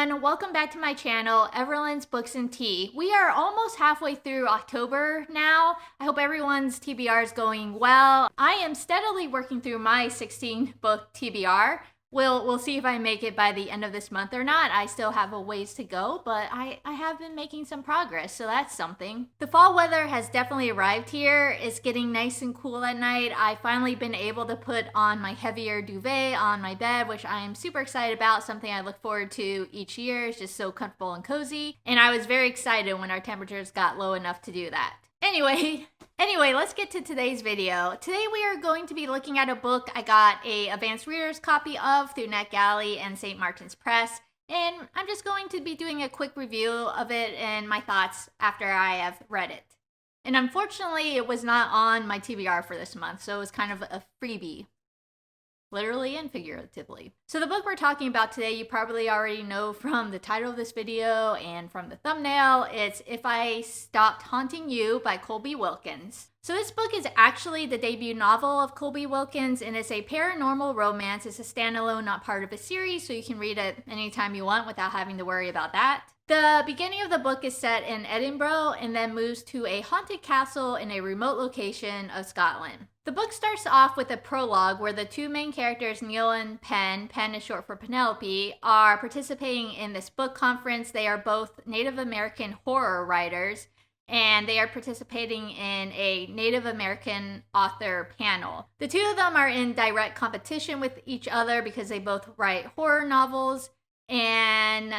everyone, welcome back to my channel, Everlynn's Books and Tea. We are almost halfway through October now. I hope everyone's TBR is going well. I am steadily working through my 16 book TBR. We'll see if I make it by the end of this month or not. I still have a ways to go, but I have been making some progress, so that's something. The fall weather has definitely arrived here. It's getting nice and cool at night. I've finally been able to put on my heavier duvet on my bed, which I am super excited about, something I look forward to each year. It's just so comfortable and cozy. And I was very excited when our temperatures got low enough to do that. Anyway, let's get to today's video. Today we are going to be looking at a book I got a advanced reader's copy of through NetGalley and St. Martin's Press, and I'm just going to be doing a quick review of it and my thoughts after I have read it. And unfortunately, it was not on my TBR for this month, so it was kind of a freebie. Literally and figuratively. So the book we're talking about today, you probably already know from the title of this video and from the thumbnail. It's If I Stopped Haunting You by Colby Wilkins. So this book is actually the debut novel of Colby Wilkins, and it's a paranormal romance. It's a standalone, not part of a series, so you can read it anytime you want without having to worry about that. The beginning of the book is set in Edinburgh and then moves to a haunted castle in a remote location of Scotland. The book starts off with a prologue where the two main characters, Neil and Penn is short for Penelope, are participating in this book conference. They are both Native American horror writers, and they are participating in a Native American author panel. The two of them are in direct competition with each other because they both write horror novels, and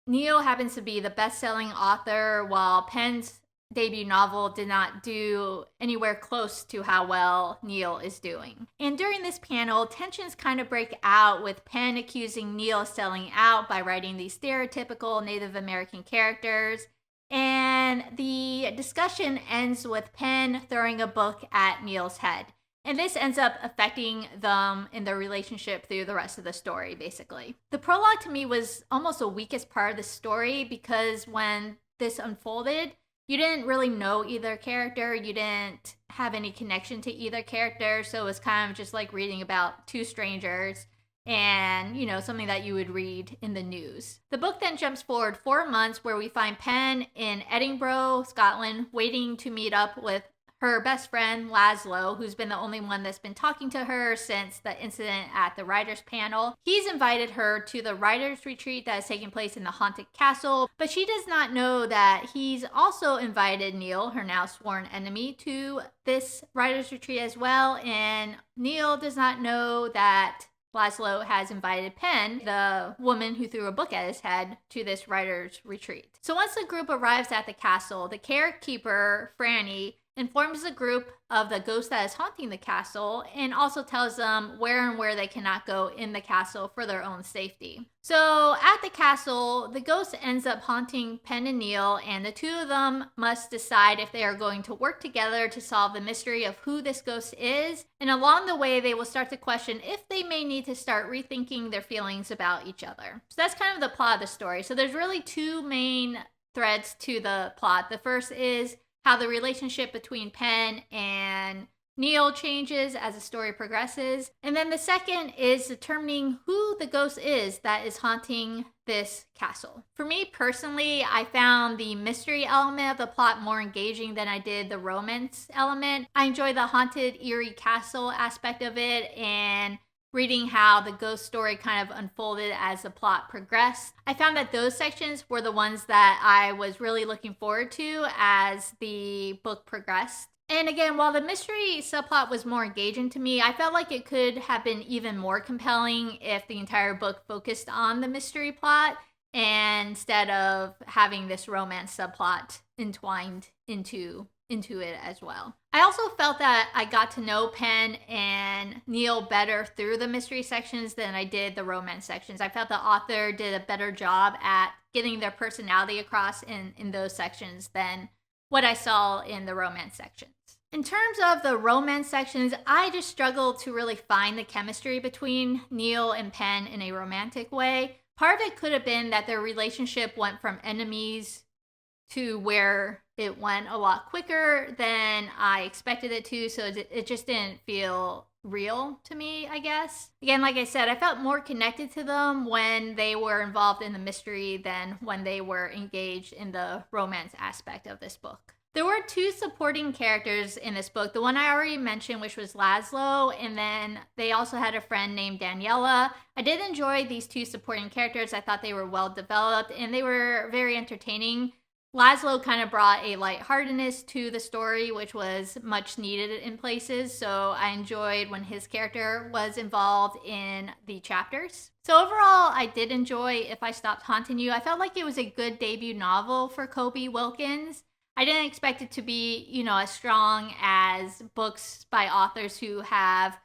Neil happens to be the best-selling author, while Penn's debut novel did not do anywhere close to how well Neil is doing. And during this panel, tensions kind of break out, with Penn accusing Neil of selling out by writing these stereotypical Native American characters. And the discussion ends with Penn throwing a book at Neil's head. And this ends up affecting them in their relationship through the rest of the story, basically. The prologue to me was almost the weakest part of the story, because when this unfolded, you didn't really know either character. You didn't have any connection to either character. So it was kind of just like reading about two strangers and, something that you would read in the news. The book then jumps forward 4 months, where we find Penn in Edinburgh, Scotland, waiting to meet up with her best friend, Laszlo, who's been the only one that's been talking to her since the incident at the writers' panel. He's invited her to the writers' retreat that is taking place in the haunted castle, but she does not know that he's also invited Neil, her now sworn enemy, to this writers' retreat as well, and Neil does not know that Laszlo has invited Penn, the woman who threw a book at his head, to this writers' retreat. So once the group arrives at the castle, the caretaker, Franny, informs the group of the ghost that is haunting the castle, and also tells them where they cannot go in the castle for their own safety. So at the castle, the ghost ends up haunting Penn and Neil, and the two of them must decide if they are going to work together to solve the mystery of who this ghost is. And along the way, they will start to question if they may need to start rethinking their feelings about each other. So that's kind of the plot of the story. So there's really two main threads to the plot. The first is how the relationship between Penn and Neil changes as the story progresses. And then the second is determining who the ghost is that is haunting this castle. For me personally, I found the mystery element of the plot more engaging than I did the romance element. I enjoy the haunted, eerie castle aspect of it, and reading how the ghost story kind of unfolded as the plot progressed. I found that those sections were the ones that I was really looking forward to as the book progressed. And again, while the mystery subplot was more engaging to me, I felt like it could have been even more compelling if the entire book focused on the mystery plot instead of having this romance subplot entwined into it as well. I also felt that I got to know Penn and Neil better through the mystery sections than I did the romance sections. I felt the author did a better job at getting their personality across in those sections than what I saw in the romance sections. In terms of the romance sections, I just struggled to really find the chemistry between Neil and Penn in a romantic way. Part of it could have been that their relationship went from enemies to where it went a lot quicker than I expected it to, so it just didn't feel real to me, I guess. Again, like I said, I felt more connected to them when they were involved in the mystery than when they were engaged in the romance aspect of this book. There were 2 supporting characters in this book. The one I already mentioned, which was Laszlo, and then they also had a friend named Daniela. I did enjoy these 2 supporting characters. I thought they were well developed and they were very entertaining. Laszlo kind of brought a lightheartedness to the story, which was much needed in places, so I enjoyed when his character was involved in the chapters. So overall, I did enjoy If I Stopped Haunting You. I felt like it was a good debut novel for Colby Wilkins. I didn't expect it to be, as strong as books by authors who have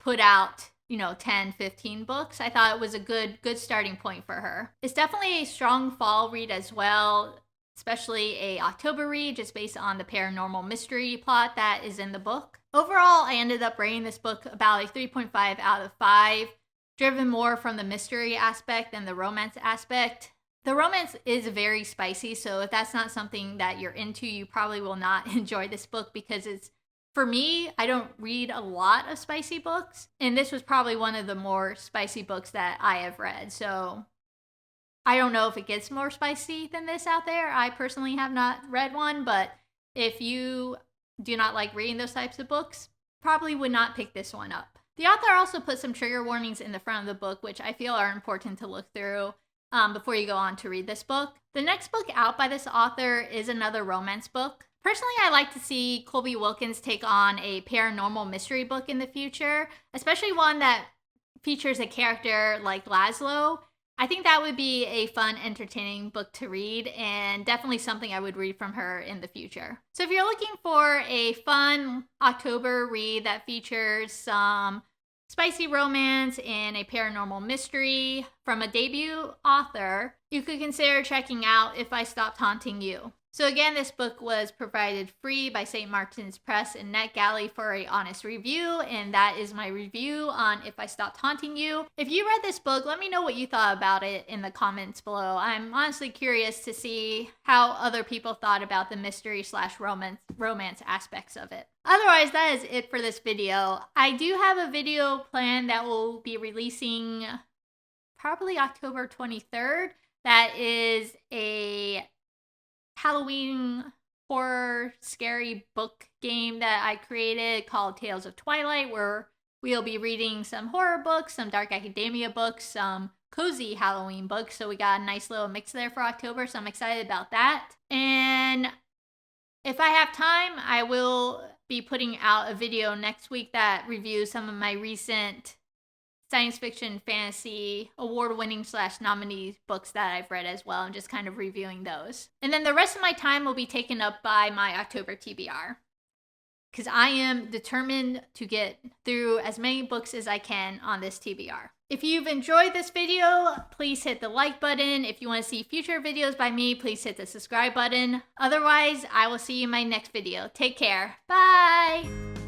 put out, 10, 15 books. I thought it was a good starting point for her. It's definitely a strong fall read as well, especially a October read just based on the paranormal mystery plot that is in the book. Overall, I ended up rating this book about a 3.5 out of 5, driven more from the mystery aspect than the romance aspect. The romance is very spicy, so if that's not something that you're into, you probably will not enjoy this book because for me, I don't read a lot of spicy books, and this was probably one of the more spicy books that I have read, so I don't know if it gets more spicy than this out there. I personally have not read one, but if you do not like reading those types of books, probably would not pick this one up. The author also put some trigger warnings in the front of the book, which I feel are important to look through before you go on to read this book. The next book out by this author is another romance book. Personally, I like to see Colby Wilkins take on a paranormal mystery book in the future, especially one that features a character like Laszlo. I think that would be a fun, entertaining book to read, and definitely something I would read from her in the future. So if you're looking for a fun October read that features some spicy romance and a paranormal mystery from a debut author, you could consider checking out If I Stopped Haunting You. So again, this book was provided free by St. Martin's Press and NetGalley for a honest review, and that is my review on If I Stopped Haunting You. If you read this book, let me know what you thought about it in the comments below. I'm honestly curious to see how other people thought about the mystery / romance aspects of it. Otherwise, that is it for this video. I do have a video planned that will be releasing probably October 23rd. That is a Halloween horror scary book game that I created called Tales of Twilight, where we'll be reading some horror books, some dark academia books, some cozy Halloween books. So we got a nice little mix there for October, so I'm excited about that. And if I have time, I will be putting out a video next week that reviews some of my recent science fiction, fantasy, award-winning / nominee books that I've read as well, and just kind of reviewing those. And then the rest of my time will be taken up by my October TBR, because I am determined to get through as many books as I can on this TBR. If you've enjoyed this video, please hit the like button. If you want to see future videos by me, please hit the subscribe button. Otherwise, I will see you in my next video. Take care. Bye!